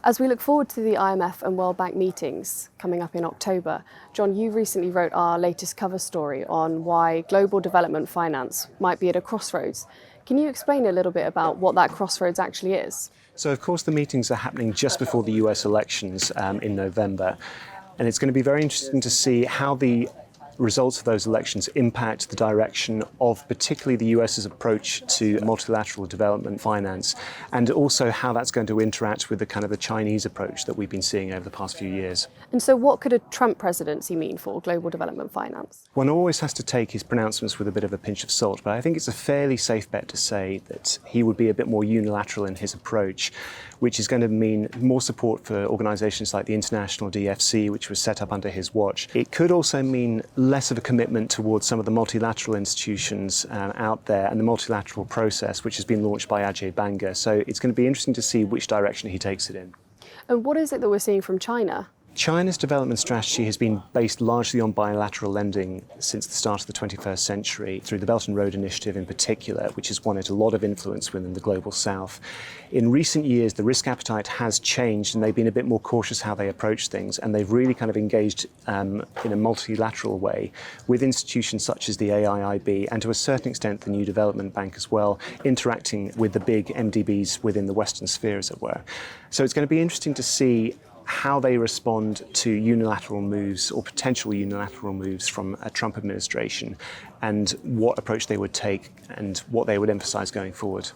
As we look forward to the IMF and World Bank meetings coming up in October, John, you recently wrote our latest cover story on why global development finance might be at a crossroads. Can you explain a little bit about what that crossroads actually is? So, of course, the meetings are happening just before the US elections in November, and it's going to be very interesting to see how the results of those elections impact the direction of particularly the US's approach to multilateral development finance, and also how that's going to interact with the kind of the Chinese approach that we've been seeing over the past few years. And so what could a Trump presidency mean for global development finance? One always has to take his pronouncements with a bit of a pinch of salt, but I think it's a fairly safe bet to say that he would be a bit more unilateral in his approach, which is going to mean more support for organisations like the International DFC, which was set up under his watch. It could also mean less of a commitment towards some of the multilateral institutions out there and the multilateral process, which has been launched by Ajay Banga. So it's going to be interesting to see which direction he takes it in. And what is it that we're seeing from China? China's development strategy has been based largely on bilateral lending since the start of the 21st century, through the Belt and Road Initiative in particular, which has won it a lot of influence within the global south. In recent years, the risk appetite has changed and they've been a bit more cautious how they approach things, and they've really kind of engaged in a multilateral way with institutions such as the AIIB and to a certain extent the New Development Bank as well, interacting with the big MDBs within the Western sphere, as it were. So it's going to be interesting to see how they respond to unilateral moves or potential unilateral moves from a Trump administration, and what approach they would take and what they would emphasize going forward.